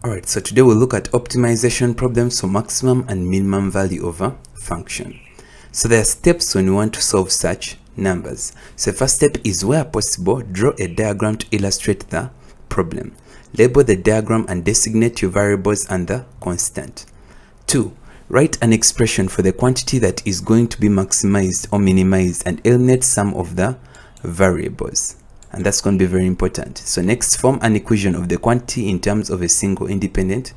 Alright, so today we'll look at optimization problems for maximum and minimum value of a function. So there are steps when we want to solve such numbers. So the first step is, where possible, draw a diagram to illustrate the problem. Label the diagram and designate your variables and the constant. 2. Write an expression for the quantity that is going to be maximized or minimized and eliminate some of the variables. And that's going to be very important. So next, form an equation of the quantity in terms of a single independent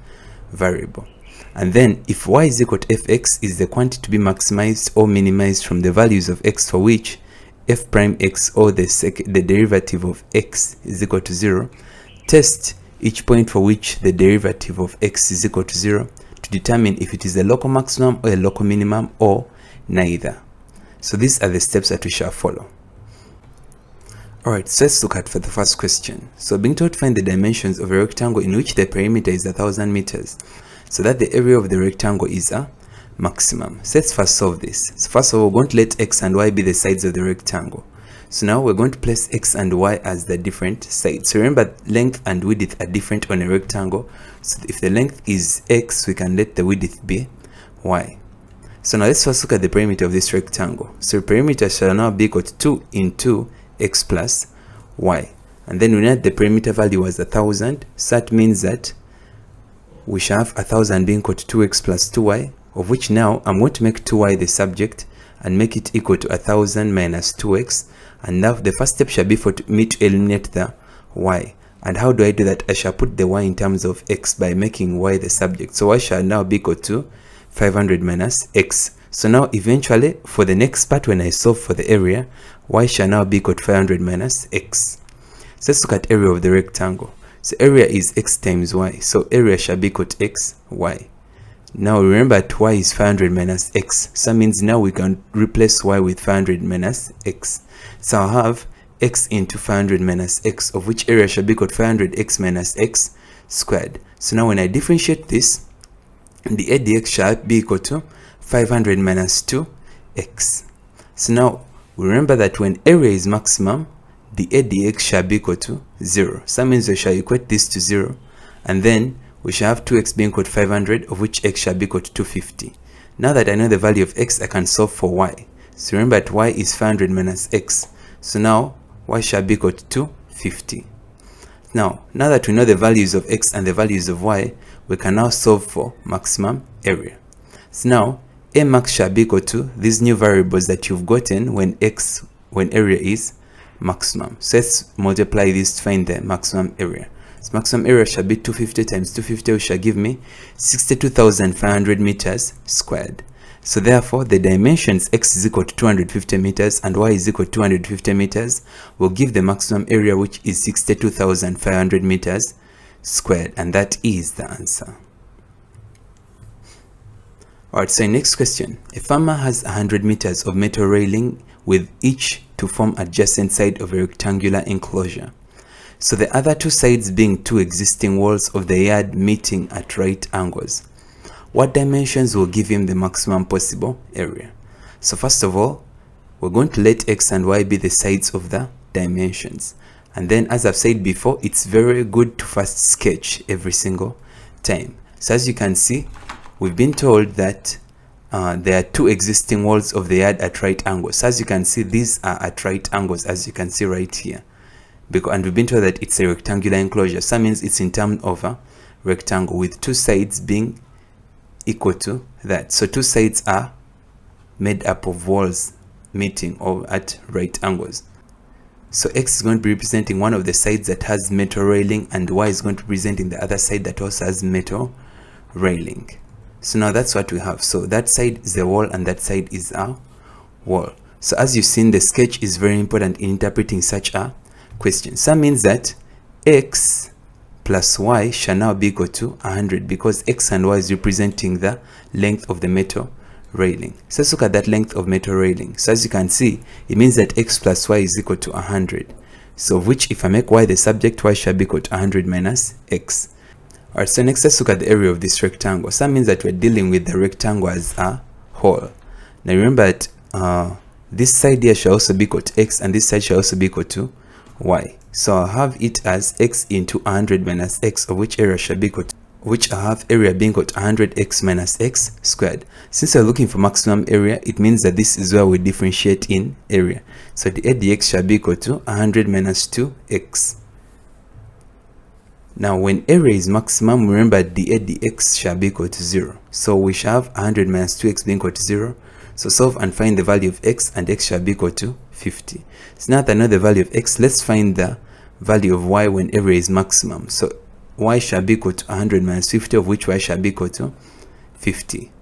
variable. And then, if y is equal to fx is the quantity to be maximized or minimized from the values of x for which f prime x or the derivative of x is equal to 0, test each point for which the derivative of x is equal to 0 to determine if it is a local maximum or a local minimum or neither. So these are the steps that we shall follow. Alright, so let's look at for the first question. So being told to find the dimensions of a rectangle in which the perimeter is 1000 meters, so that the area of the rectangle is a maximum. So let's first solve this. So first of all, we're going to let x and y be the sides of the rectangle. So now we're going to place x and y as the different sides. So remember, length and width are different on a rectangle. So if the length is x, we can let the width be y. So now let's first look at the perimeter of this rectangle. So the perimeter shall now be equal to 2 into x plus y, and then we know the perimeter value was 1000, so that means that we shall have 1000 being equal to 2x plus 2y, of which now I'm going to make 2y the subject and make it equal to 1000 minus 2x. And now the first step shall be for me to eliminate the y. And how do I do that? I shall put the y in terms of x by making y the subject. So y shall now be equal to 500 minus x. So now eventually for the next part, when I solve for the area, y shall now be equal to 500 minus x. So let's look at area of the rectangle. So area is x times y. So area shall be equal to x, y. Now remember that y is 500 minus x. So that means now we can replace y with 500 minus x. So I'll have x into 500 minus x, of which area shall be equal to 500x minus x squared. So now when I differentiate this, the a dx shall be equal to 500 minus 2x. So now we remember that when area is maximum, the a dx shall be equal to 0. So that means we shall equate this to 0. And then we shall have 2x being equal to 500, of which x shall be equal to 250. Now that I know the value of x, I can solve for y. So remember that y is 500 minus x. So now y shall be equal to 250. Now that we know the values of x and the values of y, we can now solve for maximum area. So now a max shall be equal to these new variables that you've gotten when area is maximum. So let's multiply this to find the maximum area. So maximum area shall be 250 times 250, which shall give me 62,500 meters squared. So therefore the dimensions x is equal to 250 meters and y is equal to 250 meters will give the maximum area, which is 62,500 meters squared, and that is the answer. Alright, so next question. A farmer has 100 meters of metal railing with each to form adjacent side of a rectangular enclosure. So the other two sides being two existing walls of the yard meeting at right angles. What dimensions will give him the maximum possible area? So first of all, we're going to let x and y be the sides of the dimensions. And then, as I've said before, it's very good to first sketch every single time. So as you can see, we've been told that there are two existing walls of the yard at right angles. So as you can see, these are at right angles, as you can see right here. And we've been told that it's a rectangular enclosure. So that means it's in terms of a rectangle with two sides being equal to that. So two sides are made up of walls meeting or at right angles. So x is going to be representing one of the sides that has metal railing, and y is going to be representing the other side that also has metal railing. So now that's what we have. So that side is a wall and that side is a wall. So as you've seen, the sketch is very important in interpreting such a question. So that means that x plus y shall now be equal to 100, because x and y is representing the length of the metal railing. So let's look at that length of metal railing. So as you can see, it means that x plus y is equal to 100. So of which, if I make y the subject, y shall be equal to 100 minus x. Alright, so next let's look at the area of this rectangle. So that means that we're dealing with the rectangle as a whole. Now remember that this side here shall also be equal to x, and this side shall also be equal to y. So I'll have it as x into 100 minus x, of which area shall be equal to which I have area being equal to 100x minus x squared. Since we're looking for maximum area, it means that this is where we differentiate in area. So the dx shall be equal to 100 minus 2x. Now when area is maximum, remember the dx shall be equal to 0. So we shall have 100 minus 2x being equal to 0. So solve and find the value of x, and x shall be equal to 50. So now that I know the value of x, let's find the value of y when area is maximum. So y shall be equal to 100 minus 50, of which y shall be equal to 50.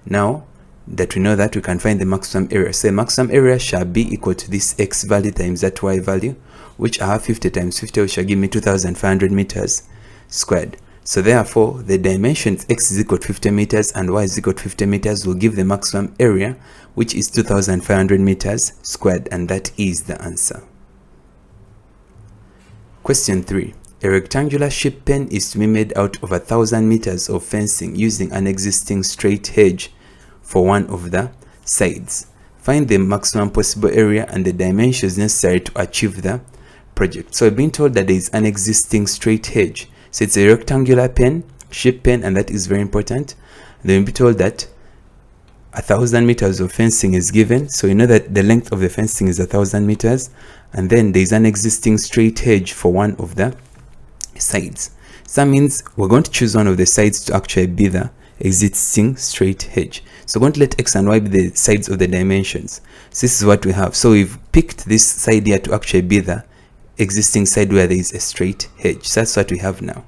Now that we know that, we can find the maximum area. So the maximum area shall be equal to this x value times that y value, which I have 50 times 50, which shall give me 2,500 meters squared. So therefore, the dimensions x is equal to 50 meters and y is equal to 50 meters will give the maximum area, which is 2,500 meters squared, and that is the answer. Question 3. A rectangular sheep pen is to be made out of 1,000 meters of fencing using an existing straight hedge for one of the sides. Find the maximum possible area and the dimensions necessary to achieve the project. So I've been told that there is an existing straight hedge. So it's a rectangular pen, sheep pen, and that is very important. Then we'll be told that 1,000 meters of fencing is given. So you know that the length of the fencing is 1,000 meters, and then there is an existing straight hedge for one of the sides. So that means we're going to choose one of the sides to actually be the existing straight hedge. So we're going to let x and y be the sides of the dimensions. So this is what we have. So we've picked this side here to actually be the existing side where there is a straight hedge. So that's what we have now.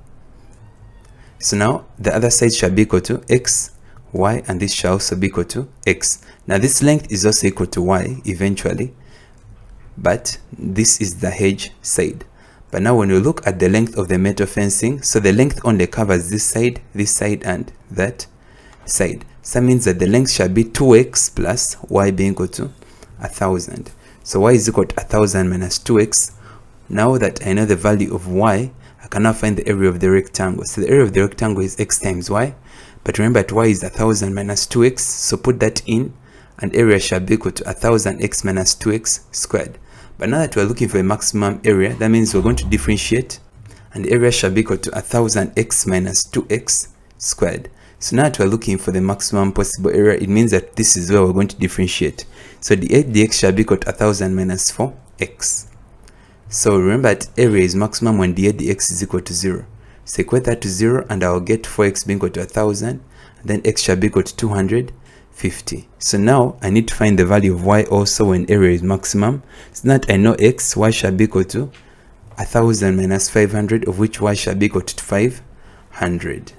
So now the other side shall be equal to x, y, and this shall also be equal to x. Now this length is also equal to y eventually, but this is the hedge side. But now when we look at the length of the metal fencing, so the length only covers this side, and that side. So that means that the length shall be 2x plus y being equal to 1,000. So y is equal to 1,000 minus 2x. Now that I know the value of y, I can now find the area of the rectangle. So the area of the rectangle is x times y. But remember that y is 1,000 minus 2x. So put that in, and area shall be equal to 1,000x minus 2x squared. But now that we're looking for a maximum area, that means we're going to differentiate, and the area shall be equal to 1,000x minus 2x squared. So now that we're looking for the maximum possible area, it means that this is where we're going to differentiate. So the 8 dx shall be equal to 1,000 minus 4x. So remember that area is maximum when the 8 dx is equal to 0. So equate that to 0, and I'll get 4x being equal to 1,000, and then x shall be equal to 250. So now I need to find the value of y also when area is maximum. So that I know x, y shall be equal to 1,000 minus 500, of which y shall be equal to 500.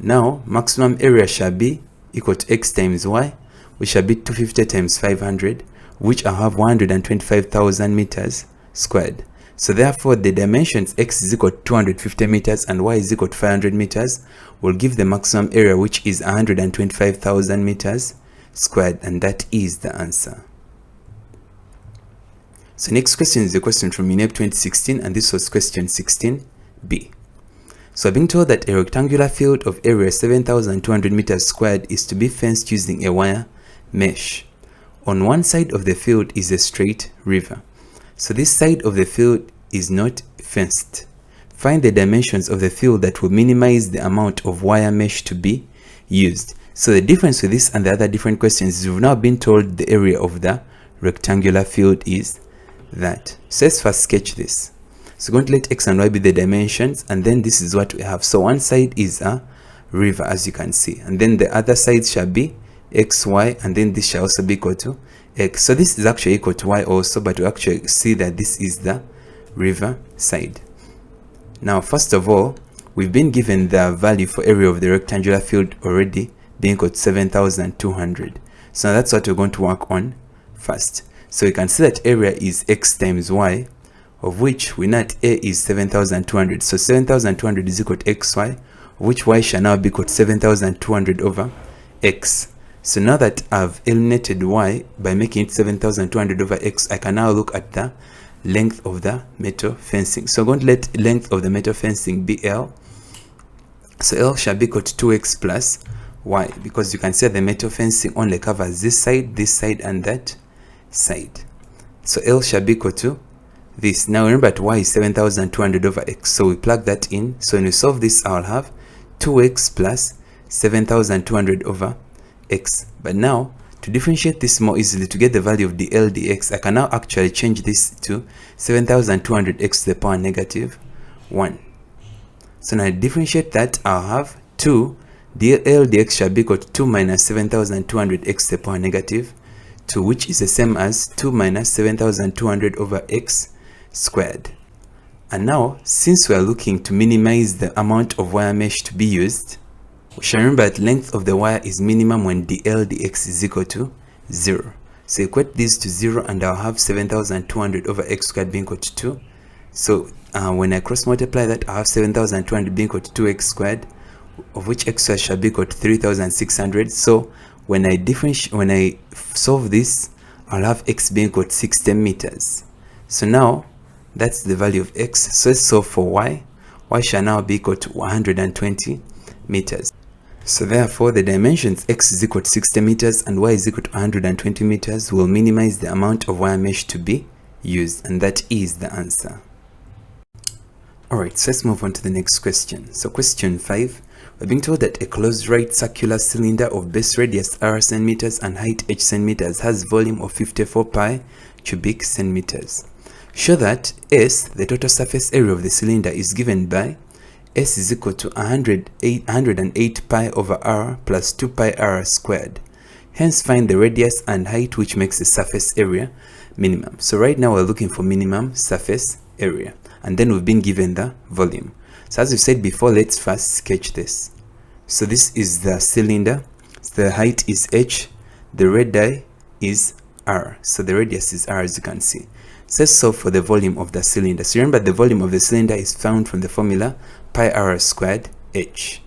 Now maximum area shall be equal to x times y, which shall be 250 times 500, which I have 125,000 meters squared. So therefore the dimensions x is equal to 250 meters and y is equal to 500 meters will give the maximum area, which is 125,000 meters squared, and that is the answer. So next question is a question from UNEB 2016, and this was question 16b. So I've been told that a rectangular field of area 7,200 meters squared is to be fenced using a wire mesh. On one side of the field is a straight river. So this side of the field is not fenced. Find the dimensions of the field that will minimize the amount of wire mesh to be used. So the difference with this and the other different questions is we've now been told the area of the rectangular field is that. So let's first sketch this. So we're going to let x and y be the dimensions, and then this is what we have. So one side is a river, as you can see, and then the other side shall be x, y, and then this shall also be equal to x. So this is actually equal to y also, but we actually see that this is the river side. Now first of all, we've been given the value for area of the rectangular field already being equal to 7,200. So that's what we're going to work on first. So we can see that area is x times y, of which we know that a is 7,200. So 7,200 is equal to xy, of which y shall now be equal to 7,200 over x. So now that I've eliminated y by making it 7,200 over x, I can now look at the length of the metal fencing. So I'm going to let length of the metal fencing be L. So L shall be equal to 2x plus y, because you can see the metal fencing only covers this side, and that side. So L shall be equal to this. Now remember that y is 7200 over x, so we plug that in. So when we solve this, I'll have 2x plus 7200 over x. But now, to differentiate this more easily, to get the value of dl dx, I can now actually change this to 7200x to the power negative 1. So now I differentiate that, I'll have 2 dl dx shall be equal to 2 minus 7200x to the power negative 2, which is the same as 2 minus 7200 over x squared. And now, since we are looking to minimize the amount of wire mesh to be used, we shall remember that length of the wire is minimum when dl dx is equal to 0. So equate these to 0 and I'll have 7200 over x squared being equal to 2. So when I cross multiply that, I'll have 7200 being equal to 2x squared, of which x squared shall be equal to 3600. So when I solve this, I'll have x being equal to 60 meters. So now that's the value of x. So let's solve for y. Y shall now be equal to 120 meters. So therefore, the dimensions x is equal to 60 meters and y is equal to 120 meters will minimize the amount of wire mesh to be used, and that is the answer. Alright, so let's move on to the next question. So question 5, we're being told that a closed right circular cylinder of base radius r centimeters and height h centimeters has volume of 54 pi cubic centimeters. Show that S, the total surface area of the cylinder, is given by S is equal to 108 pi over r plus 2 pi r squared. Hence find the radius and height, which makes the surface area minimum. So right now we're looking for minimum surface area, and then we've been given the volume. So as we said before, let's first sketch this. So this is the cylinder, so the height is h, the radii is r, so the radius is r, as you can see. So let's solve for the volume of the cylinder. So remember, the volume of the cylinder is found from the formula pi r squared h.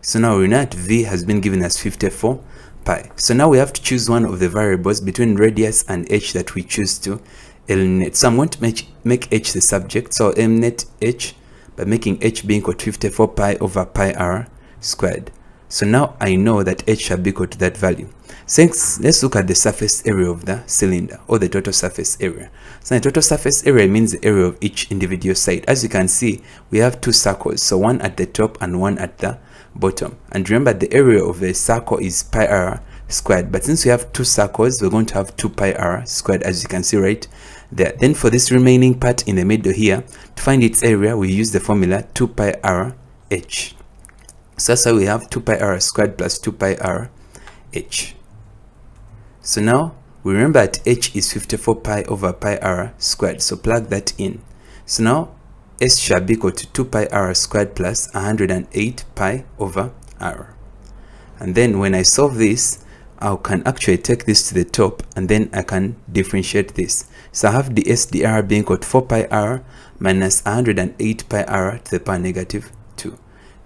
So now we know that v has been given as 54 pi. So now we have to choose one of the variables between radius and h that we choose to eliminate. So I'm going to make h the subject, so I'll eliminate h by making h being equal to 54 pi over pi r squared. So now I know that h shall be equal to that value. Since let's look at the surface area of the cylinder, or the total surface area. So the total surface area means the area of each individual side. As you can see, we have two circles, so one at the top and one at the bottom. And remember, the area of the circle is pi r squared, but since we have two circles, we're going to have 2 pi r squared, as you can see right there. Then for this remaining part in the middle here, to find its area, we use the formula 2 pi r h. So that's why we have 2 pi r squared plus 2 pi r h. So now we remember that h is 54 pi over pi r squared, so plug that in. So now s shall be equal to 2 pi r squared plus 108 pi over r. And then when I solve this, I can actually take this to the top, and then I can differentiate this. So I have ds dr being equal to 4 pi r minus 108 pi r to the power negative 2.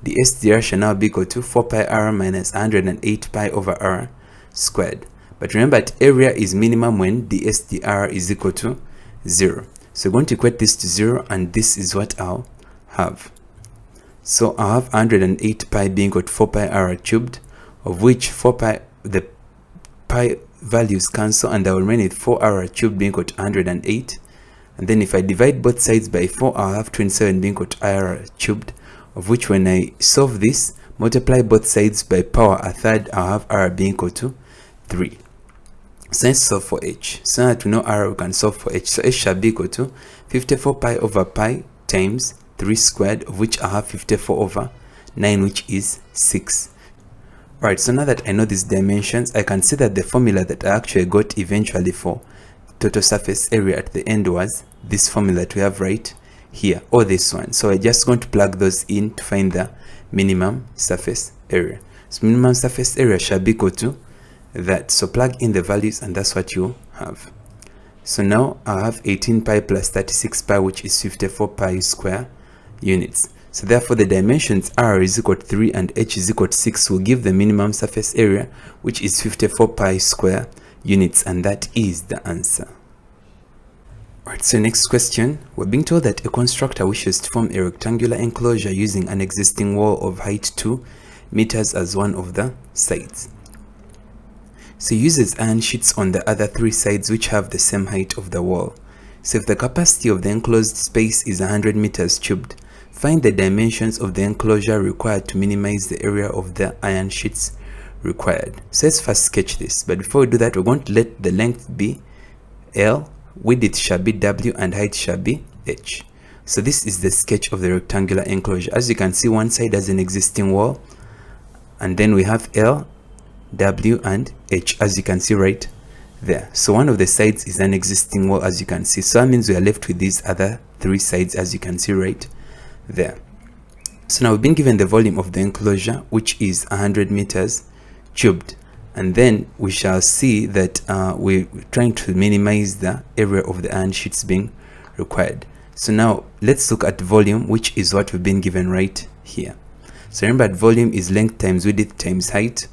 Ds dr shall now be equal to 4 pi r minus 108 pi over r squared. But remember that area is minimum when ds dr is equal to 0. So we're going to equate this to 0, and this is what I'll have. So I'll have 108 pi being equal to 4 pi r cubed, of which 4 pi, the pi values cancel, and I will remain with 4 r cubed being equal to 108. And then if I divide both sides by 4, I'll have 27 being equal to r cubed, of which when I solve this, multiply both sides by power a third, I'll have r being equal to 3. So let's solve for h. So now that we know r, we can solve for h. So h shall be equal to 54 pi over pi times 3 squared, of which I have 54 over 9, which is 6. Right, so now that I know these dimensions, I can see that the formula that I actually got eventually for total surface area at the end was this formula that we have right here, or this one. So I'm just going to plug those in to find the minimum surface area. So minimum surface area shall be equal to that. So plug in the values, and that's what you have. So now I have 18 pi plus 36 pi, which is 54 pi square units. So therefore the dimensions r is equal to 3 and h is equal to 6 will give the minimum surface area, which is 54 pi square units, and that is the answer. Alright, so next question, we're being told that a constructor wishes to form a rectangular enclosure using an existing wall of height 2 meters as one of the sides. So he uses iron sheets on the other 3 sides which have the same height of the wall. So if the capacity of the enclosed space is 100 meters cubed, find the dimensions of the enclosure required to minimize the area of the iron sheets required. So let's first sketch this, but before we do that, we're going to let the length be L, width shall be W, and height shall be H. So this is the sketch of the rectangular enclosure. As you can see, one side has an existing wall, and then we have L, W, and H, as you can see right there. So one of the sides is an existing wall, as you can see. So that means we are left with these other three sides, as you can see right there. So now we've been given the volume of the enclosure, which is 100 meters cubed, and then we shall see that we're trying to minimize the area of the iron sheets being required. So now let's look at volume, which is what we've been given right here. So remember that volume is length times width times height,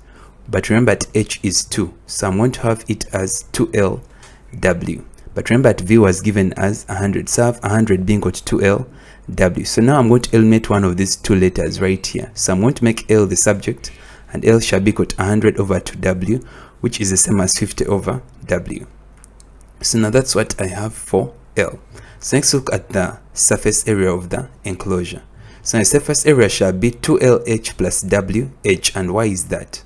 but remember that H is 2, so I'm going to have it as 2LW. But remember that V was given as 100, so I have 100 being equal to 2LW. So now I'm going to eliminate one of these two letters right here. So I'm going to make L the subject, and L shall be equal to 100 over 2W, which is the same as 50 over W. So now that's what I have for L. So next look at the surface area of the enclosure. So the surface area shall be 2LH plus WH, and why is that?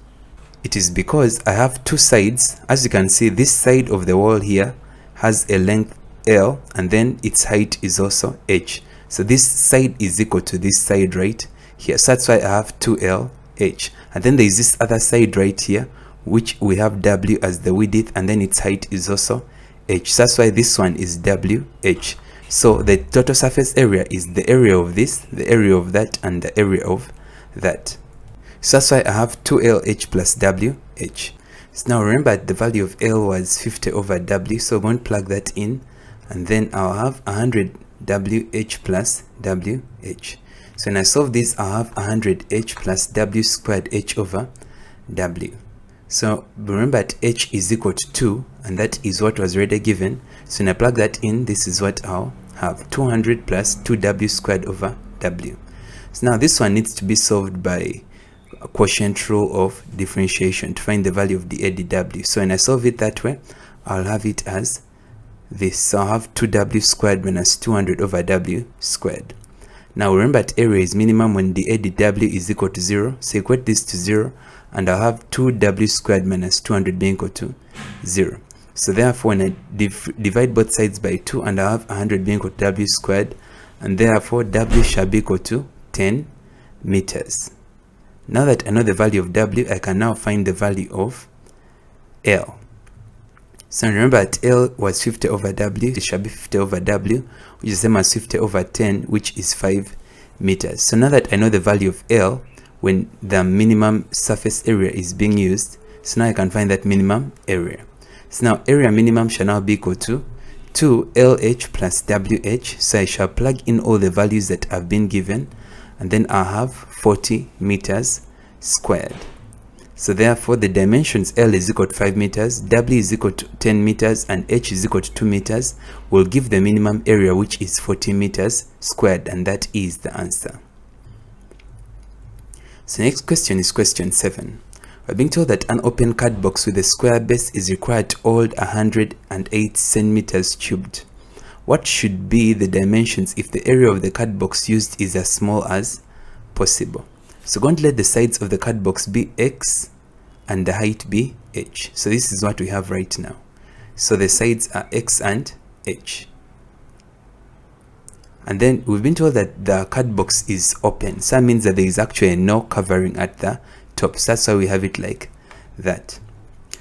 It is because I have two sides. As you can see, this side of the wall here has a length L, and then its height is also H. So this side is equal to this side right here. So that's why I have 2LH. And then there is this other side right here, which we have W as the width, and then its height is also H. So that's why this one is WH. So the total surface area is the area of this, the area of that, and the area of that. So that's why I have 2LH plus WH. So now remember the value of L was 50 over W, so I'm going to plug that in, and then I'll have 100 WH plus WH. So when I solve this, I'll have 100 H plus W squared H over W. So remember that H is equal to 2, and that is what was already given. So when I plug that in, this is what I'll have, 200 plus 2W squared over W. So now this one needs to be solved by a quotient rule of differentiation to find the value of the ADW. So when I solve it that way, I'll have it as this. So I'll have 2W squared minus 200 over W squared. Now remember that area is minimum when the ADW is equal to 0. So equate this to 0, and I'll have 2W squared minus 200 being equal to 0. So therefore, when I divide both sides by 2, and I have 100 being equal to W squared, and therefore W shall be equal to 10 meters. Now that I know the value of W, I can now find the value of L. So remember that L was 50 over W, it shall be 50 over W, which is the same as 50 over 10, which is 5 meters. So now that I know the value of L, when the minimum surface area is being used, so now I can find that minimum area. So now area minimum shall now be equal to 2LH plus WH. So I shall plug in all the values that have been given, and then I have 40 meters squared. So therefore the dimensions L is equal to 5 meters, W is equal to 10 meters, and H is equal to 2 meters will give the minimum area, which is 40 meters squared, and that is the answer. So next question is question 7. We're being told that an open card box with a square base is required to hold 108 centimeters cubed. What should be the dimensions if the area of the card box used is as small as possible? So we're going to let the sides of the card box be X and the height be H. So this is what we have right now. So the sides are X and H. And then we've been told that the card box is open. So that means that there is actually no covering at the top. So that's why we have it like that.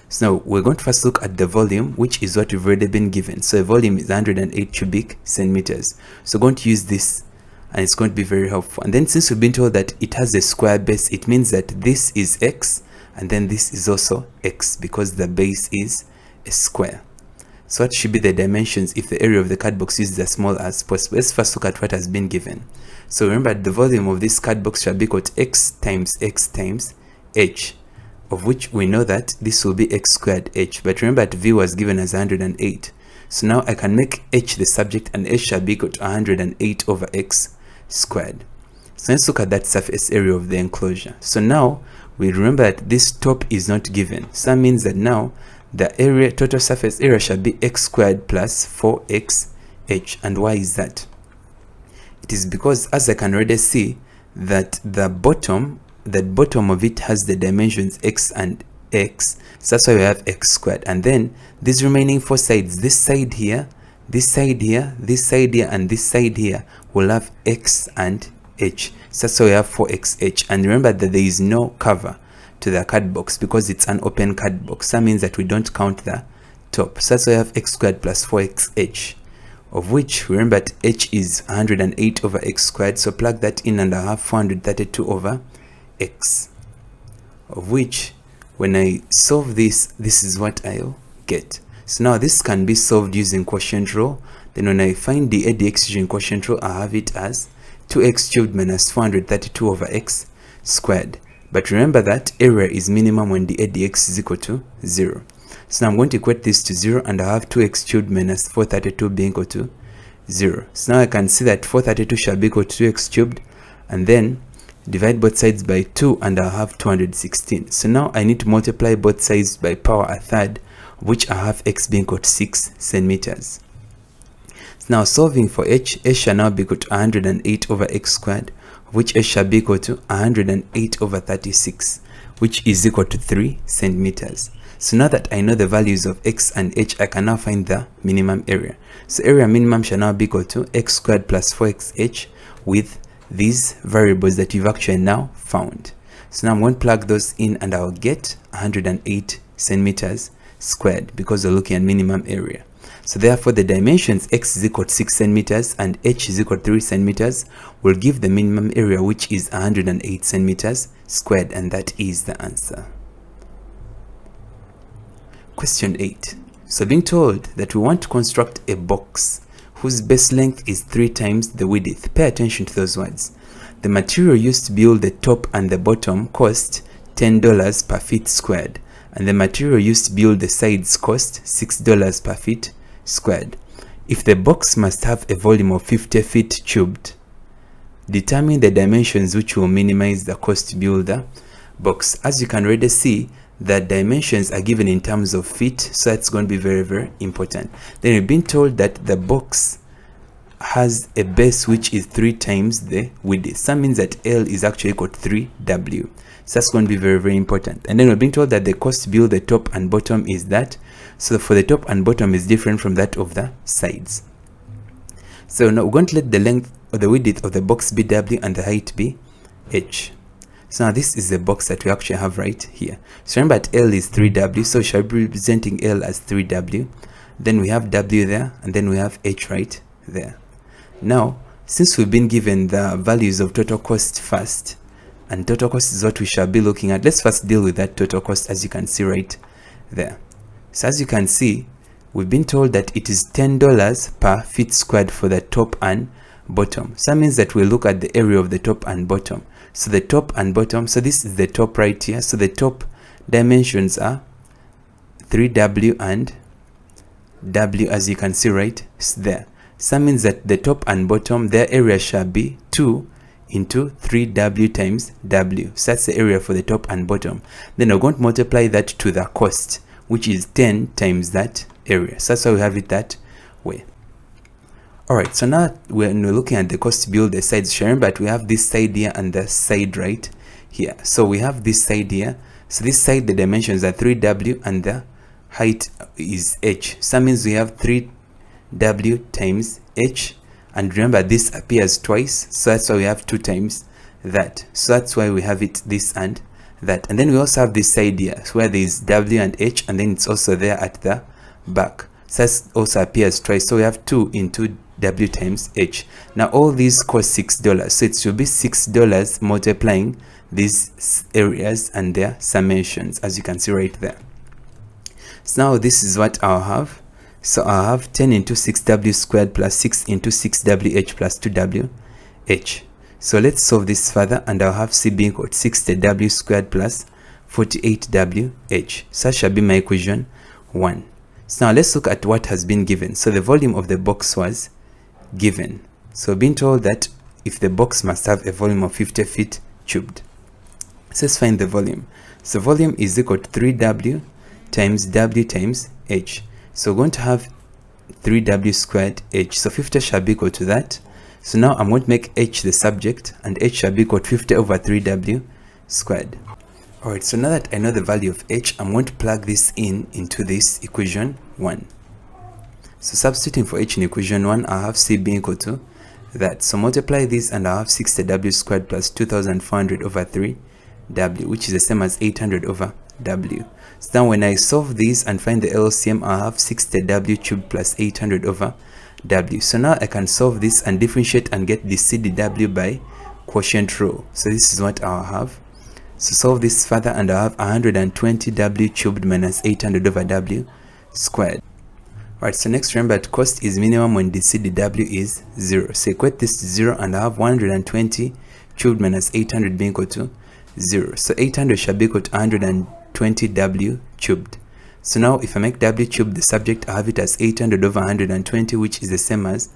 So now we're going to first look at the volume, which is what we've already been given. So the volume is 108 cubic centimeters. So we're going to use this, and it's going to be very helpful. And then since we've been told that it has a square base, it means that this is X, and then this is also X, because the base is a square. So what should be the dimensions if the area of the card box is as small as possible? Let's first look at what has been given. So remember, the volume of this card box shall be equal to X times H, of which we know that this will be X squared H. But remember that V was given as 108. So now I can make H the subject, and H shall be equal to 108 over X squared. So let's look at that surface area of the enclosure. So now we remember that this top is not given. So that means that now the area, total surface area, shall be X squared plus 4X h. And why is that? It is because, as I can already see, that the bottom of it has the dimensions x and x, so that's why we have x squared. And then these remaining four sides, this side here, this side here, this side here, and this side here, will have x and h, so that's why we have 4xh. And remember that there is no cover to the card box because it's an open card box. That means that we don't count the top, so that's why we have x squared plus 4xh, of which, remember that h is 108 over x squared, so plug that in and I have 432 over x, of which, when I solve this, this is what I'll get. So now this can be solved using quotient rule. Then when I find the ADX using quotient rule, I have it as 2x cubed minus 432 over x squared. But remember that area is minimum when the ADX is equal to 0. So now I'm going to equate this to 0, and I have 2x cubed minus 432 being equal to 0. So now I can see that 432 shall be equal to 2x cubed, and then divide both sides by 2, and I have 216. So now I need to multiply both sides by power a third, which I have x being equal to 6 centimeters. So now solving for h shall now be equal to 108 over x squared, which h shall be equal to 108 over 36, which is equal to 3 centimeters. So now that I know the values of x and h, I can now find the minimum area. So area minimum shall now be equal to x squared plus 4xh with these variables that you've actually now found. So now I'm going to plug those in, and I'll get 108 centimeters squared because we're looking at minimum area. So therefore the dimensions x is equal to 6 centimeters and h is equal to 3 centimeters will give the minimum area, which is 108 centimeters squared, and that is the answer. Question 8. So being told that we want to construct a box whose base length is 3 times the width. Pay attention to those words. The material used to build the top and the bottom cost $10 per feet squared, and the material used to build the sides cost $6 per feet squared. If the box must have a volume of 50 feet cubed, determine the dimensions which will minimize the cost to build the box. As you can already see, the dimensions are given in terms of feet, so that's going to be very, very important. Then we've been told that the box has a base which is 3 times the width. So that means that L is actually equal to 3W. So that's going to be very, very important. And then we're being told that the cost to build the top and bottom is that. So for the top and bottom is different from that of the sides. So now we're going to let the length or the width of the box be W and the height be H. So now this is the box that we actually have right here. So remember that L is 3W, so we shall be representing L as 3W. Then we have W there, and then we have H right there. Now, since we've been given the values of total cost first, and total cost is what we shall be looking at, let's first deal with that total cost, as you can see right there. So as you can see, we've been told that it is $10 per feet squared for the top and bottom. So that means that we look at the area of the top and bottom. So the top and bottom, so this is the top right here. So the top dimensions are 3W and W, as you can see right there. So that means that the top and bottom, their area shall be 2 into 3W times W. So that's the area for the top and bottom. Then we're going to multiply that to the cost, which is 10 times that area. So that's why we have it that way. Alright, so now when we're looking at the cost to build the sides, remember that we have this side here and the side right here. So we have this side here. So this side, the dimensions are 3W and the height is H. So that means we have 3W times H. And remember, this appears twice. So that's why we have 2 times that. So that's why we have it this and that. And then we also have this side here where there is W and H, and then it's also there at the back. So that also appears twice. So we have 2 into W times H. Now all these cost $6, so it should be $6 multiplying these areas and their summations, as you can see right there. So now this is what I'll have. So I'll have 10 into 6W squared plus 6 into 6WH plus 2WH. So let's solve this further, and I'll have C being equal to 60W squared plus 48WH. So that shall be my equation 1. So now let's look at what has been given. So the volume of the box was given. So being told that if the box must have a volume of 50 feet cubed. So let's find the volume. So volume is equal to 3W times W times H. So we're going to have 3w squared h. So 50 shall be equal to that. So now I'm going to make h the subject, and h shall be equal to 50 over 3w squared. Alright, so now that I know the value of h, I'm going to plug this into this equation 1. So substituting for h in equation 1, I'll have c being equal to that. So multiply this and I'll have 60w squared plus 2400 over 3w, which is the same as 800 over w. So now when I solve this and find the LCM, I'll have 60w cubed plus 800 over w. So now I can solve this and differentiate and get the CDW by quotient rule. So this is what I'll have. So solve this further and I'll have 120w cubed minus 800 over w squared. Alright, so next remember that cost is minimum when the CDW is 0. So equate this to 0 and I have 120 cubed minus 800 being equal to 0. So 800 shall be equal to 120w cubed. So now if I make w cubed the subject, I have it as 800 over 120, which is the same as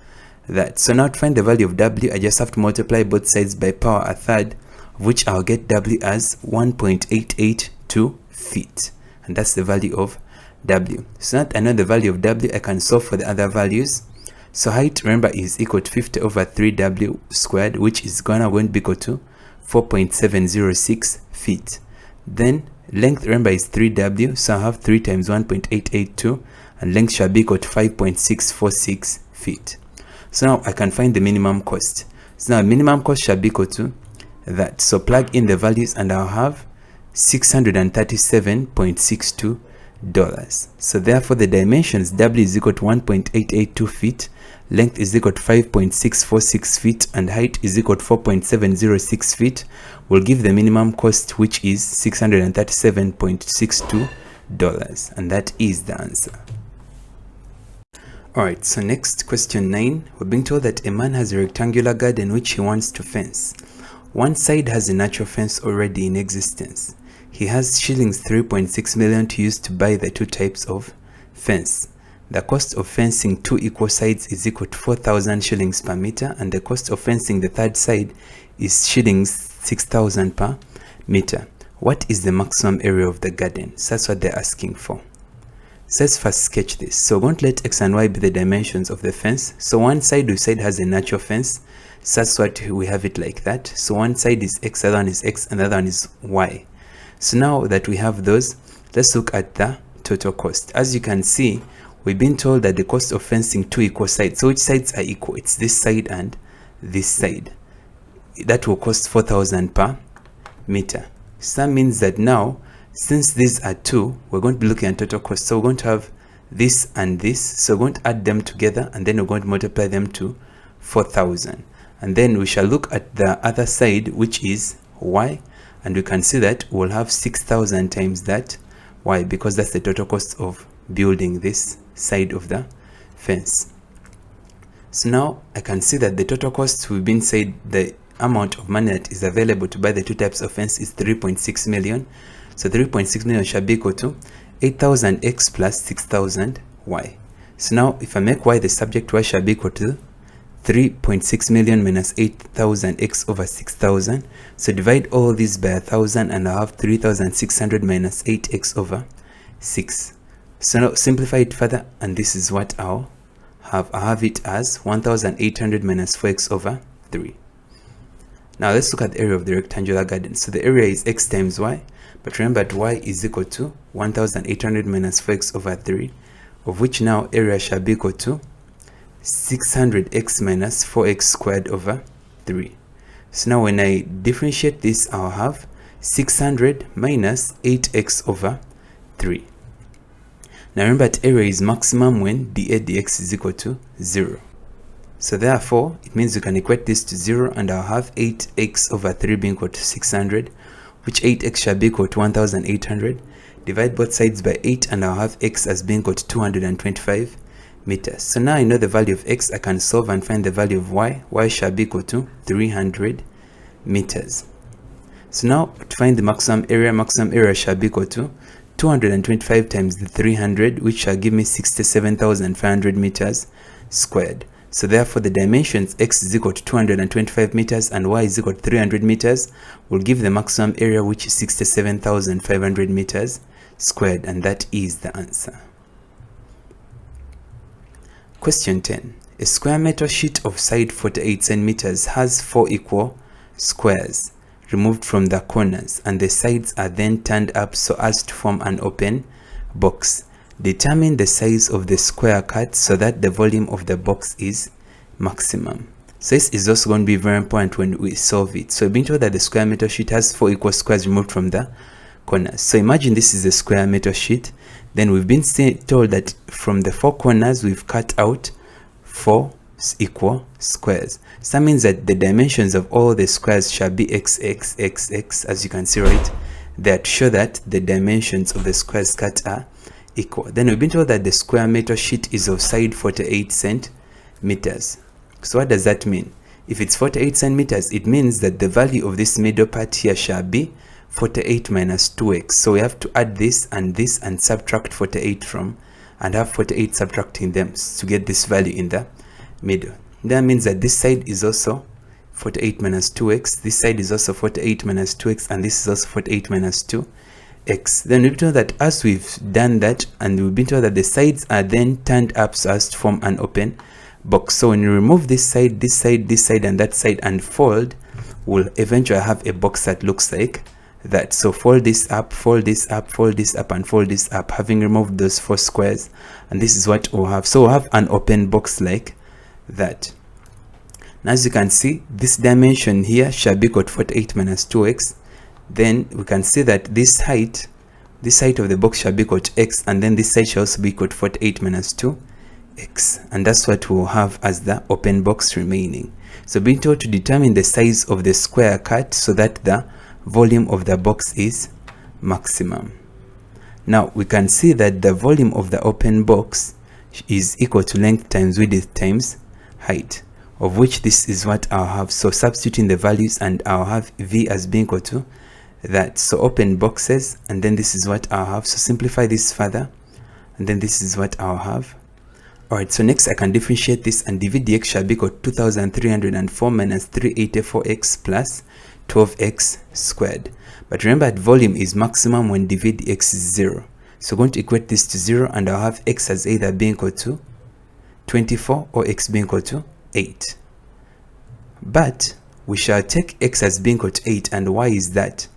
that. So now to find the value of w, I just have to multiply both sides by power a third, of which I'll get w as 1.882 feet. And that's the value of w. So now that I know the value of w, I can solve for the other values. So height, remember, is equal to 50 over 3w squared, which is going to be equal to 4.706 feet. Then length, remember, is 3w, so I have 3 times 1.882, and length shall be equal to 5.646 feet. So now I can find the minimum cost. So now minimum cost shall be equal to that. So plug in the values and I'll have $637.62. So therefore the dimensions, w is equal to 1.882 feet, length is equal to 5.646 feet, and height is equal to 4.706 feet, will give the minimum cost, which is $637.62, and that is the answer. Alright, so next, question 9. We're being told that a man has a rectangular garden which he wants to fence. One side has a natural fence already in existence. He has shillings 3.6 million to use to buy the two types of fence. The cost of fencing two equal sides is equal to 4,000 shillings per meter, and the cost of fencing the third side is shillings 6,000 per meter. What is the maximum area of the garden? So that's what they're asking for. So let's first sketch this. So we're going to let x and y be the dimensions of the fence. So one side we said has a natural fence. So that's what we have it like that. So one side is x, the other one is x, and the other one is y. So now that we have those, let's look at the total cost. As you can see, we've been told that the cost of fencing two equal sides. So which sides are equal? It's this side and this side. That will cost 4,000 per meter. So that means that now, since these are two, we're going to be looking at total cost. So we're going to have this and this. So we're going to add them together, and then we're going to multiply them to 4,000. And then we shall look at the other side, which is y. And we can see that we'll have 6,000 times that. Why? Because that's the total cost of building this side of the fence. So now I can see that the total cost, we've been said the amount of money that is available to buy the two types of fence is 3.6 million. So 3.6 million shall be equal to 8,000x plus 6,000y. So now if I make y the subject, y shall be equal to 3.6 million minus 8,000x over 6,000. So divide all these by 1,000 and I have 3,600 minus 8x over 6. So now simplify it further, and this is what I'll have. I have it as 1,800 minus 4x over 3. Now let's look at the area of the rectangular garden. So the area is x times y, but remember that y is equal to 1,800 minus 4x over 3, of which now area shall be equal to 600x minus 4x squared over 3. So now when I differentiate this, I'll have 600 minus 8x over 3. Now remember that area is maximum when dA dx is equal to 0. So therefore, it means we can equate this to 0, and I'll have 8x over 3 being equal to 600, which 8x shall be equal to 1,800. Divide both sides by 8, and I'll have x as being equal to 225 meters. So now I know the value of x, I can solve and find the value of y. Y shall be equal to 300 meters. So now to find the maximum area shall be equal to 225 times the 300, which shall give me 67,500 meters squared. So therefore the dimensions x is equal to 225 meters and y is equal to 300 meters will give the maximum area, which is 67,500 meters squared, and that is the answer. Question 10. A square metal sheet of side 48 centimeters has 4 equal squares removed from the corners, and the sides are then turned up so as to form an open box. Determine the size of the square cut so that the volume of the box is maximum. So this is also going to be very important when we solve it. So we've been told that the square metal sheet has 4 equal squares removed from the corners. So imagine this is a square metal sheet. Then we've been told that from the 4 corners we've cut out 4 equal squares. So that means that the dimensions of all the squares shall be x, x, x, x, as you can see right there, to show that the dimensions of the squares cut are equal. Then we've been told that the square metal sheet is of side 48 centimeters. So what does that mean? If it's 48 centimeters, it means that the value of this middle part here shall be 48 minus 2x. So we have to add this and subtract 48 from, and have 48 subtracting them to get this value in the middle. That means that this side is also 48 minus 2x, this side is also 48 minus 2x, and this is also 48 minus 2x. Then we've been told that as we've done that, and we've been told that the sides are then turned up so as to form an open box. So when you remove this side, this side, this side, and that side, and fold, we'll eventually have a box that looks like that. So fold this up, fold this up, fold this up, and fold this up, having removed those 4 squares, and this is what we'll have. So we'll have an open box like that. Now as you can see, this dimension here shall be equal to 48 minus 2x. Then we can see that this height of the box shall be equal to x, and then this side shall also be equal to 48 minus 2x, and that's what we'll have as the open box remaining. So being told to determine the size of the square cut so that the volume of the box is maximum. Now we can see that the volume of the open box is equal to length times width times height, of which this is what I'll have. So substituting the values, and I'll have v as being equal to that. So open boxes, and then this is what I'll have. So simplify this further, and then this is what I'll have. Alright, so next I can differentiate this, and dv dx shall be equal to 2304 minus 384x plus 12x squared. But remember that volume is maximum when dv dx is 0. So I'm going to equate this to 0, and I'll have x as either being equal to 24 or x being equal to 8. But we shall take x as being equal to 8, and why is that?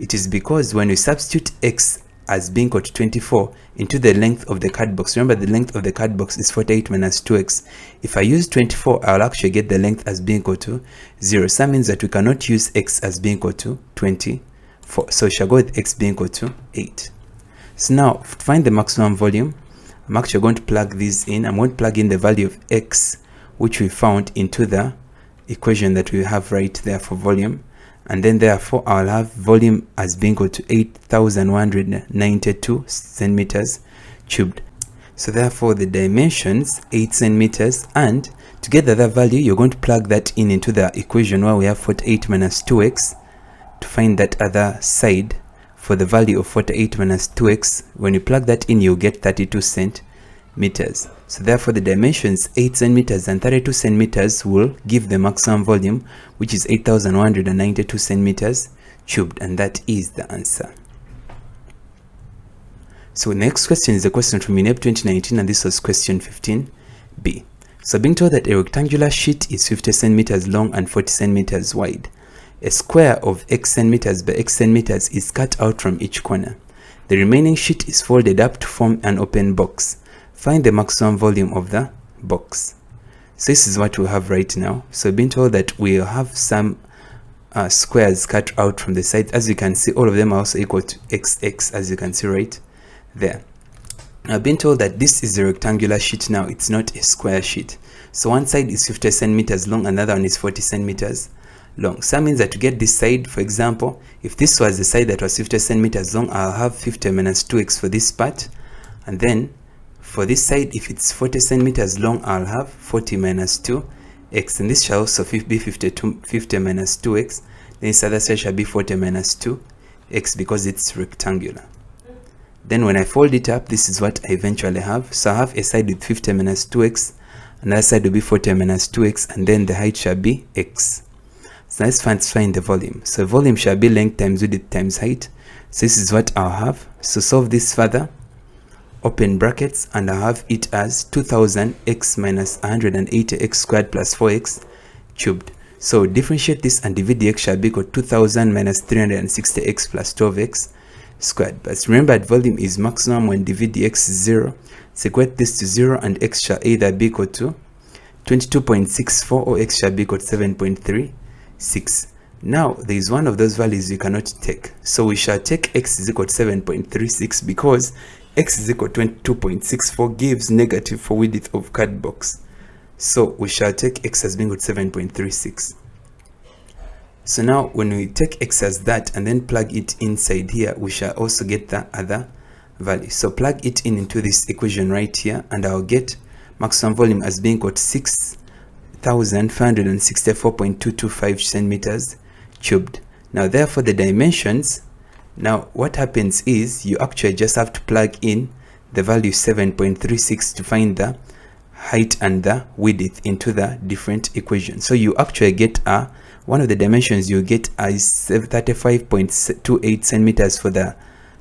It is because when we substitute x as being equal to 24 into the length of the card box, remember the length of the card box is 48 minus 2x. If I use 24, I'll actually get the length as being equal to 0. So that means that we cannot use x as being equal to 24. So we shall go with x being equal to 8. So now to find the maximum volume, I'm actually going to plug these in. I'm going to plug in the value of x, which we found, into the equation that we have right there for volume. And then therefore I'll have volume as being equal to 8,192 centimeters cubed. So therefore the dimensions 8 centimeters, and to get the other value you're going to plug that in into the equation where we have 48 minus 2x to find that other side. For the value of 48 minus 2x, when you plug that in, you'll get 32 centimeters. So therefore the dimensions 8 centimeters and 32 centimeters will give the maximum volume, which is 8,192 centimeters cubed, and that is the answer. So the next question is a question from UNEB 2019, and this was question 15b. So being told that a rectangular sheet is 50 centimeters long and 40 centimeters wide. A square of x centimeters by x centimeters is cut out from each corner. The remaining sheet is folded up to form an open box. Find the maximum volume of the box. So this is what we have right now. So being told that we'll have some squares cut out from the sides. As you can see, all of them are also equal to xx, as you can see right there. I've been told that this is a rectangular sheet now, it's not a square sheet. So one side is 50 centimeters long, another one is 40 centimeters long. So that means that to get this side, for example, if this was the side that was 50 centimeters long, I'll have 50 minus 2x for this part, and then for this side, if it's 40 centimeters long, I'll have 40 minus 2x, and this shall also be 50 minus 2x. Then this other side shall be 40 minus 2x because it's rectangular. Then when I fold it up, this is what I eventually have. So I have a side with 50 minus 2x, another side will be 40 minus 2x, and then the height shall be x. So let's find the volume. So volume shall be length times width times height. So this is what I'll have. So solve this further. open brackets, and I have it as 2000x minus 180x squared plus 4x cubed. So differentiate this and divide the x shall be equal to 2000 minus 360x plus 12x squared. But remember that volume is maximum when divide the x is 0. So equate this to 0 and x shall either be equal to 22.64 or x shall be equal to 7.36. Now there is one of those values you cannot take. So we shall take x is equal to 7.36 because x is equal to 22.64 gives negative for width of card box. So we shall take x as being equal to 7.36. So now when we take x as that and then plug it inside here, we shall also get the other value. So plug it in into this equation right here, and I'll get maximum volume as being equal to 6,564.225 centimeters cubed. Now therefore the dimensions, now what happens is you actually just have to plug in the value 7.36 to find the height and the width into the different equations. So you actually get one of the dimensions you get is 35.28 centimeters for the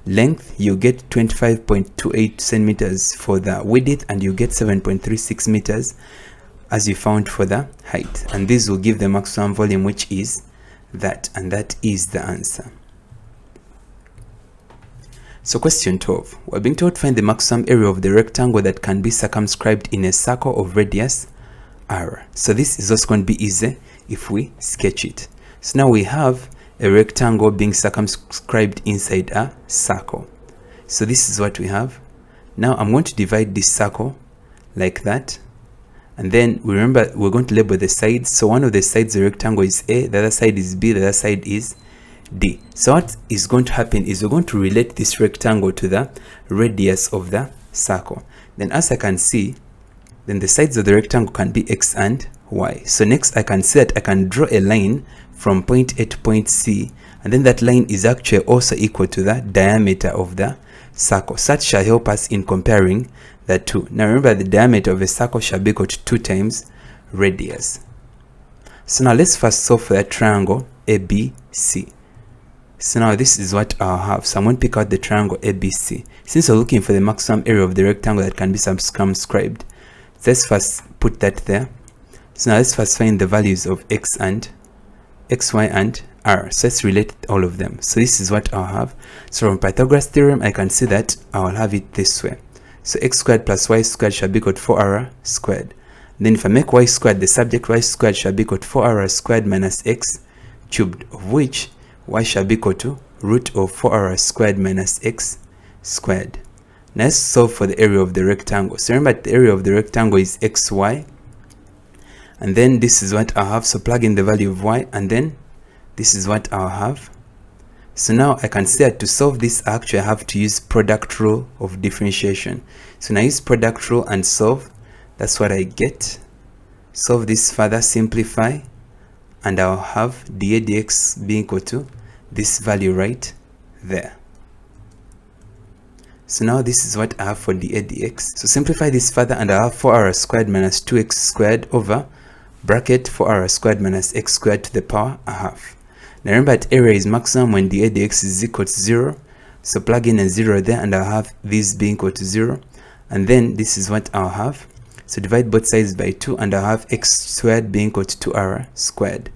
length, you get 25.28 centimeters for the width, and you get 7.36 meters as you found for the height. And this will give the maximum volume, which is that, and that is the answer. So question 12, we're being told to find the maximum area of the rectangle that can be circumscribed in a circle of radius r. So this is also going to be easy if we sketch it. So now we have a rectangle being circumscribed inside a circle. So this is what we have. Now I'm going to divide this circle like that, and then remember we're going to label the sides. So one of the sides of the rectangle is A, the other side is B, the other side is D. So what is going to happen is we're going to relate this rectangle to the radius of the circle. Then as I can see, then the sides of the rectangle can be x and y. So next I can see that I can draw a line from point A to point C, and then that line is actually also equal to the diameter of the circle. Such shall help us in comparing the two. Now remember, the diameter of a circle shall be equal to 2 times radius. So now let's first solve for the triangle ABC. So now this is what I'll have. So I'm going to pick out the triangle ABC. Since we're looking for the maximum area of the rectangle that can be circumscribed, let's first put that there. So now let's first find the values of x, y, and r. So let's relate all of them. So this is what I'll have. So from Pythagoras theorem, I can see that I'll have it this way. So x squared plus y squared shall be equal to 4r squared. Then if I make y squared the subject, y squared shall be equal to 4r squared minus x cubed, of which y shall be equal to root of 4r squared minus x squared. Now let's solve for the area of the rectangle. So remember, the area of the rectangle is xy, and then this is what I have. So plug in the value of y, and then this is what I'll have. So now I can see that to solve this, I actually have to use product rule of differentiation. So now I use product rule and solve. That's what I get. Solve this further, simplify, and I'll have dA dx being equal to this value right there. So now this is what I have for dA dx. So simplify this further, and I have 4r squared minus 2x squared over bracket 4r squared minus x squared to the power a half. Now remember that area is maximum when dA dx is equal to 0. So plug in a 0 there, and I'll have this being equal to 0. And then this is what I'll have. So divide both sides by 2, and I'll have x squared being equal to 2r squared.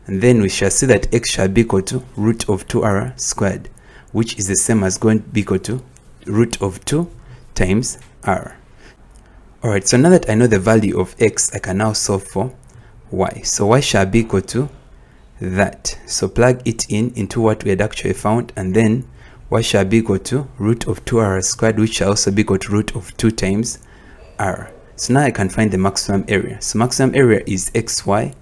And then we shall see that x shall be equal to root of 2r squared, which is the same as going to be equal to root of 2 times r. Alright, so now that I know the value of x, I can now solve for y. So y shall be equal to that. So plug it in into what we had actually found, and then y shall be equal to root of 2r squared, which shall also be equal to root of 2 times r. So now I can find the maximum area. So maximum area is xy,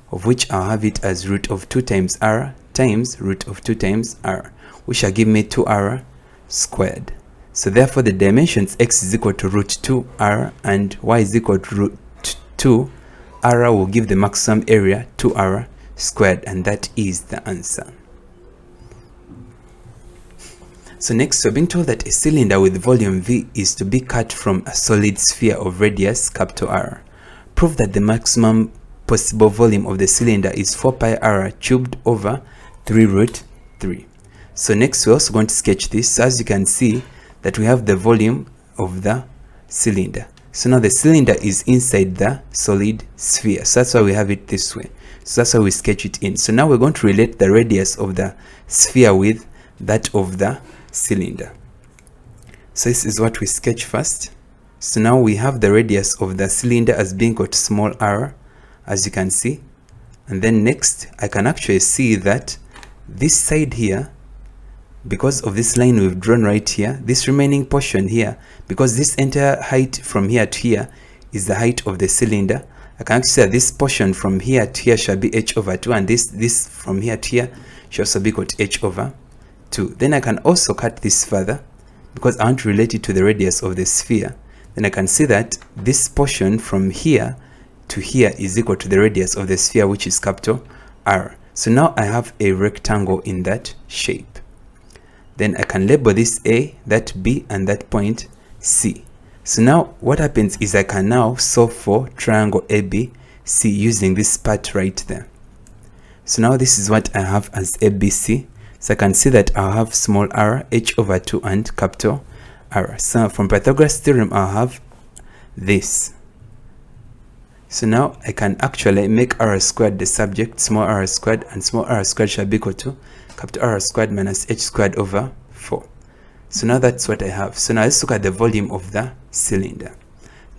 of which I'll have it as root of 2 times r times root of 2 times r, which shall give me 2r squared. So therefore the dimensions x is equal to root 2r and y is equal to root 2 r will give the maximum area 2r squared, and that is the answer. So next, we're being told that a cylinder with volume V is to be cut from a solid sphere of radius capital R. Prove that the maximum possible volume of the cylinder is 4 pi r cubed over 3 root 3. So next, we're also going to sketch this. So as you can see that we have the volume of the cylinder. So now the cylinder is inside the solid sphere, so that's why we have it this way. So that's how we sketch it in. So now we're going to relate the radius of the sphere with that of the cylinder. So this is what we sketch first. So now we have the radius of the cylinder as being got small r, as you can see. And then next, I can actually see that this side here, because of this line we've drawn right here, this remaining portion here, because this entire height from here to here is the height of the cylinder, I can actually say that this portion from here to here shall be h over 2, and this from here to here shall also be equal to h over 2. Then I can also cut this further, because I want to relate it to the radius of the sphere. Then I can see that this portion from here to here is equal to the radius of the sphere, which is capital R. So now I have a rectangle in that shape. Then I can label this A, that B, and that point C. So now what happens is I can now solve for triangle ABC using this part right there. So now this is what I have as ABC. So I can see that I'll have small r, h over 2, and capital R. So from Pythagoras theorem, I'll have this. So now I can actually make r squared the subject, small r squared, and small r squared shall be equal to capital R squared minus h squared over 4. So now that's what I have. So now let's look at the volume of the cylinder.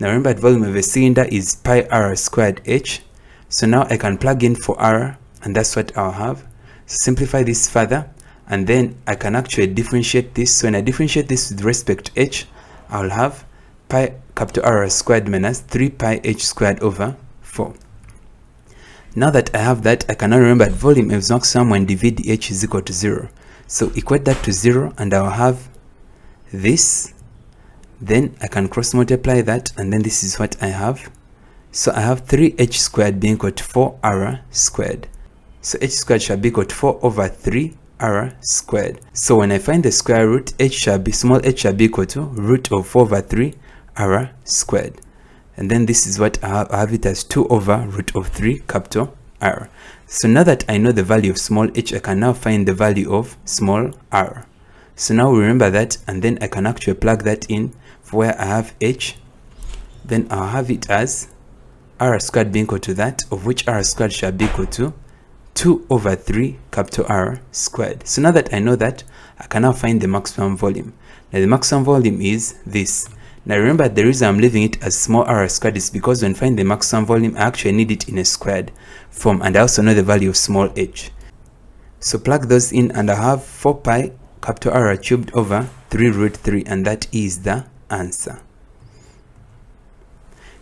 Now remember, the volume of the cylinder is pi r squared h. So now I can plug in for r, and that's what I'll have. So simplify this further, and then I can actually differentiate this. So when I differentiate this with respect to h, I'll have pi capital R squared minus 3 pi h squared over 4. Now that I have that, I can now remember that volume is maximum when dv dh is equal to 0. So equate that to 0, and I'll have this. Then I can cross multiply that, and then this is what I have. So I have 3h squared being equal to 4r squared. So h squared shall be equal to 4 over 3r squared. So when I find the square root, small h shall be equal to root of 4 over 3r squared. And then this is what I have it as 2 over root of 3 capital R. So now that I know the value of small h, I can now find the value of small r. So now we remember that, and then I can actually plug that in for where I have h. Then I'll have it as r squared being equal to that, of which r squared shall be equal to 2 over 3 capital R squared. So now that I know that, I can now find the maximum volume. Now the maximum volume is this. Now remember, the reason I'm leaving it as small r squared is because when finding the maximum volume, I actually need it in a squared form, and I also know the value of small h. So plug those in, and I have 4 pi capital R cubed over 3 root 3, and that is the answer.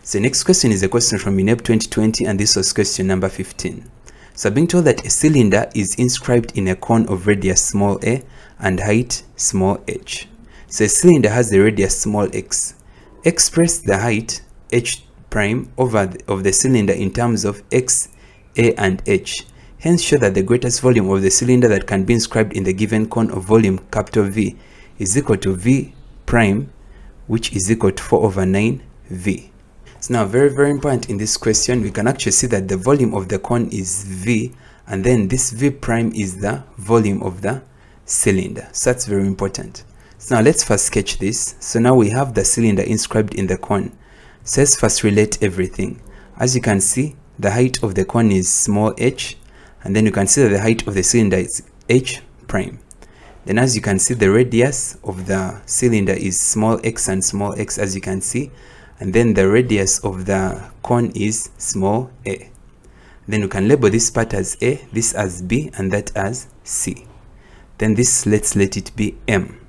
So next question is a question from UNEB 2020, and this was question number 15. So being told that a cylinder is inscribed in a cone of radius small a and height small h. So a cylinder has the radius small x. Express the height h prime of the cylinder in terms of x, a, and h. Hence show that the greatest volume of the cylinder that can be inscribed in the given cone of volume capital V is equal to V prime, which is equal to 4 over 9 V. So now very important in this question, we can actually see that the volume of the cone is V, and then this V prime is the volume of the cylinder. So that's very important. So now let's first sketch this. So now we have the cylinder inscribed in the cone. So let's first relate everything. As you can see, the height of the cone is small h, and then you can see that the height of the cylinder is h prime. Then as you can see, the radius of the cylinder is small x and small x, as you can see, and then the radius of the cone is small a. Then you can label this part as a, this as b, and that as c. Then this let it be m,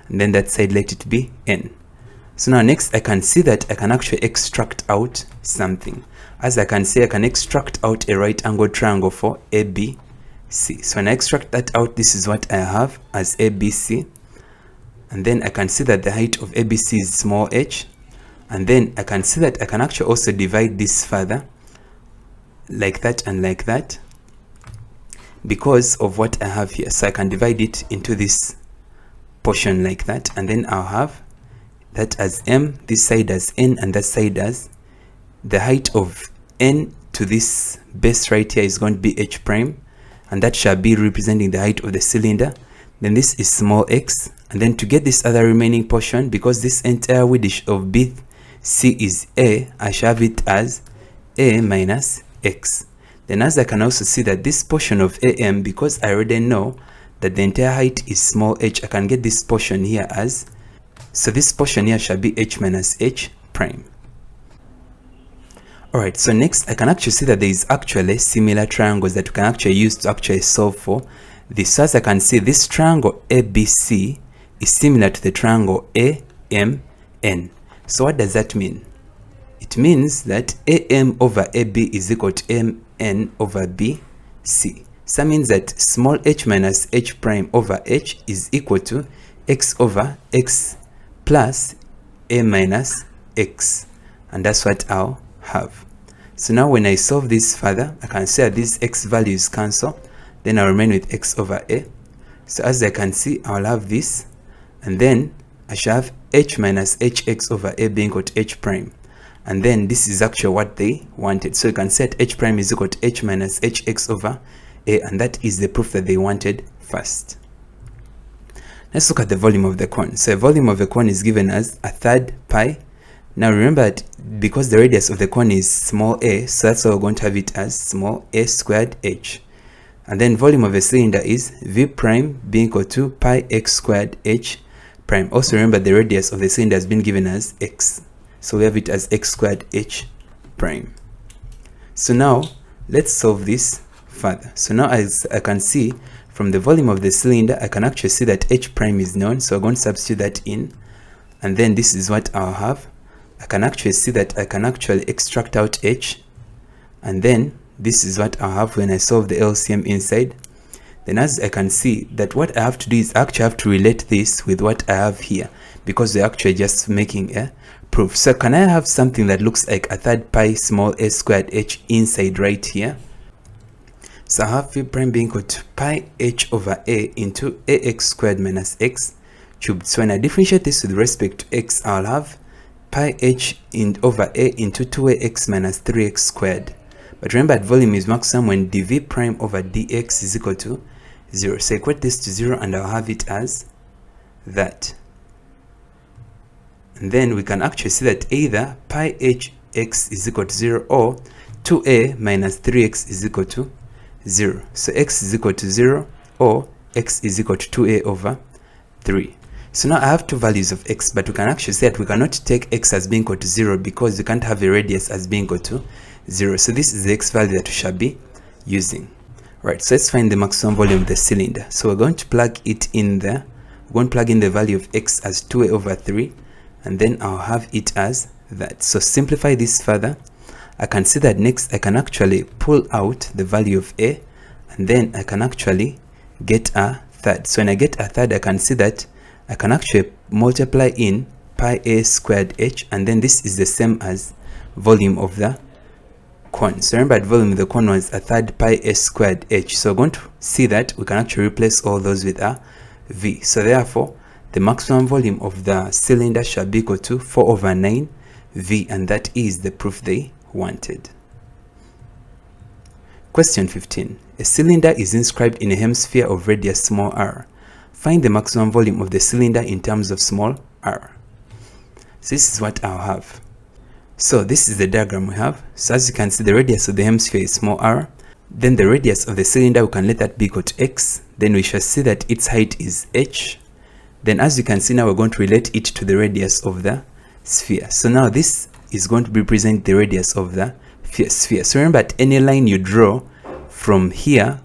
and then that side let it be n. So now next I can see that I can actually extract out something. As I can see, I can extract out a right angled triangle for ABC. So when I extract that out, this is what I have as ABC. And then I can see that the height of ABC is small h. And then I can see that I can actually also divide this further, like that and like that, because of what I have here. So I can divide it into this portion like that, and then I'll have that as m, this side as n, and that side as the height of n to this base right here is going to be h prime, and that shall be representing the height of the cylinder. then this is small x, and then to get this other remaining portion, because this entire width of BC is a, I shall have it as a minus x. Then as I can also see that this portion of AM, because I already know that the entire height is small h, I can get this portion here as, so this portion here shall be h minus h prime. Alright, so next I can actually see that there is actually similar triangles that we can actually use to actually solve for this. So as I can see, this triangle ABC is similar to the triangle AMN. So what does that mean? It means that AM over AB is equal to MN over BC. So that means that small h minus h prime over h is equal to x over x plus a minus x. And that's what I'll have. So now when I solve this further, I can see that these x values cancel. Then I'll remain with x over a. So as I can see, I'll have this. And then I shall have h minus hx over a being equal to h prime. And then this is actually what they wanted. So you can set h prime is equal to h minus hx over a, and that is the proof that they wanted first. Let's look at the volume of the cone. So the volume of the cone is given as a third pi. Now remember that because the radius of the cone is small a, so that's why we're going to have it as small a squared h. And then volume of a cylinder is v prime being equal to pi x squared h prime. Also remember the radius of the cylinder has been given as x. So we have it as x squared h prime. So now let's solve this further. So now as I can see from the volume of the cylinder, I can actually see that h prime is known. So I'm going to substitute that in. And then this is what I'll have. I can actually see that I can actually extract out h. And then this is what I'll have when I solve the LCM inside. Then as I can see that what I have to do is actually have to relate this with what I have here, because we're actually just making a proof. So can I have something that looks like a third pi small a squared h inside right here? So I have v prime being equal to pi h over a into ax squared minus x cubed. So when I differentiate this with respect to x, I'll have pi h over a into 2ax minus 3x squared. But remember that volume is maximum when dv prime over dx is equal to 0. So equate this to 0 and I'll have it as that. And then we can actually see that either pi hx is equal to 0 or 2a minus 3x is equal to 0. So x is equal to 0 or x is equal to 2a over 3. So now I have two values of x, but we can actually say that we cannot take x as being equal to 0 because we can't have a radius as being equal to 0. So this is the x value that we shall be using. Right, so let's find the maximum volume of the cylinder. So we're going to plug it in there. We're going to plug in the value of x as 2a over 3, and then I'll have it as that. So simplify this further. I can see that next I can actually pull out the value of a, and then I can actually get a third. So when I get a third, I can see that I can actually multiply in pi a squared h, and then this is the same as volume of the cone. So remember that volume of the cone was a third pi a squared h. So we're going to see that we can actually replace all those with a v. So therefore, the maximum volume of the cylinder shall be equal to 4 over 9 v, and that is the proof they wanted. Question 15. A cylinder is inscribed in a hemisphere of radius small r. Find the maximum volume of the cylinder in terms of small r. So this is what I'll have. So this is the diagram we have. So as you can see, the radius of the hemisphere is small r. Then the radius of the cylinder, we can let that be equal to x. Then we shall see that its height is h. Then as you can see, now we're going to relate it to the radius of the sphere. So now this is going to represent the radius of the sphere. So remember, at any line you draw from here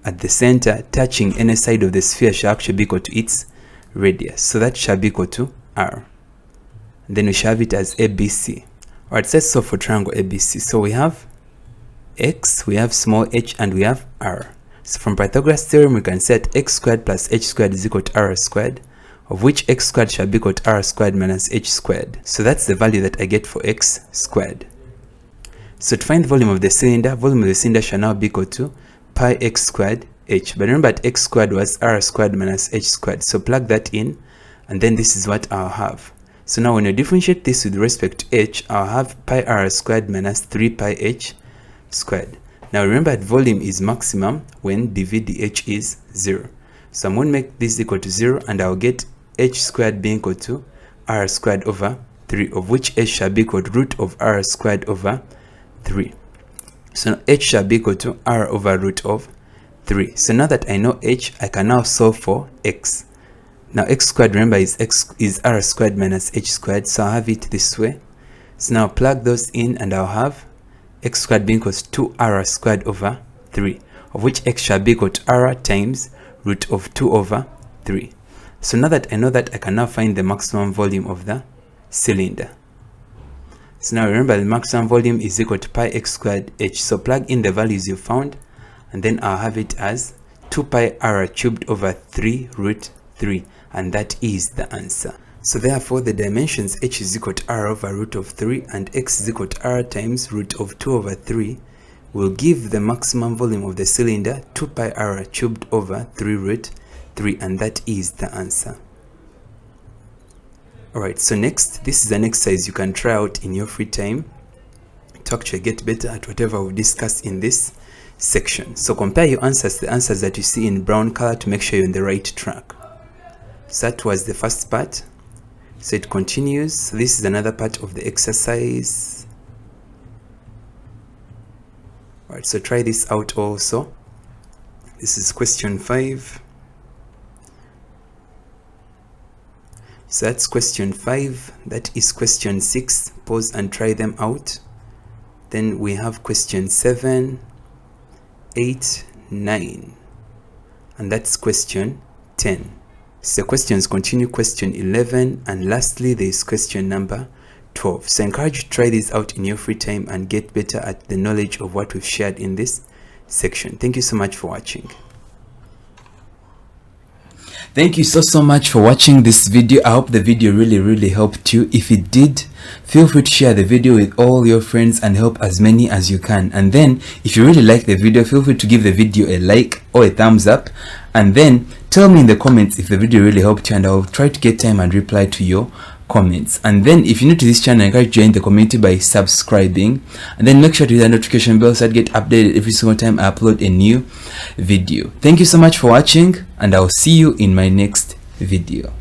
at the center touching any side of the sphere shall actually be equal to its radius. So that shall be equal to r. And then we shall have it as ABC. Alright, so let's solve for triangle ABC. So we have x, we have small h, and we have r. So from Pythagoras theorem, we can set x squared plus h squared is equal to r squared, of which x squared shall be equal to r squared minus h squared. So that's the value that I get for x squared. So to find the volume of the cylinder shall now be equal to pi x squared h. But remember that x squared was r squared minus h squared. So plug that in, and then this is what I'll have. So now when you differentiate this with respect to h, I'll have pi r squared minus 3 pi h squared. Now remember that volume is maximum when dv dh is 0. So I'm going to make this equal to 0, and I'll get h squared being equal to r squared over 3, of which h shall be equal to root of r squared over 3. So now h shall be equal to r over root of 3. So now that I know h, I can now solve for x. Now x squared, remember, is r squared minus h squared, so I'll have it this way. So now plug those in, and I'll have x squared being equal to 2r squared over 3, of which x shall be equal to r times root of 2 over 3. So now that I know that, I can now find the maximum volume of the cylinder. So now remember, the maximum volume is equal to pi x squared h. So plug in the values you found, and then I'll have it as 2 pi r cubed over 3 root 3, and that is the answer. So therefore, the dimensions h is equal to r over root of 3 and x is equal to r times root of 2 over 3 will give the maximum volume of the cylinder 2 pi r cubed over 3 root 3, and that is the answer. Alright, so next, this is an exercise you can try out in your free time to actually get better at whatever we've discussed in this section. So compare your answers to the answers that you see in brown color to make sure you're on the right track. So that was the first part. So it continues. So this is another part of the exercise. Alright, so try this out also. This is question 5. So that's question 5. That is question 6. Pause and try them out. Then we have question 7, 8, 9. And that's question 10. So the questions continue, question 11, and lastly there is question number 12. So I encourage you to try these out in your free time and get better at the knowledge of what we've shared in this section. Thank you so much for watching. Thank you so much for watching this video. I hope the video really helped you. If it did, feel free to share the video with all your friends and help as many as you can. And then if you really like the video, feel free to give the video a like or a thumbs up, and then tell me in the comments if the video really helped you, and I'll try to get time and reply to your comments. And then if you're new to this channel, I encourage you to join the community by subscribing, and then make sure to hit the notification bell so I get updated every single time I upload a new video. Thank you so much for watching, and I'll see you in my next video.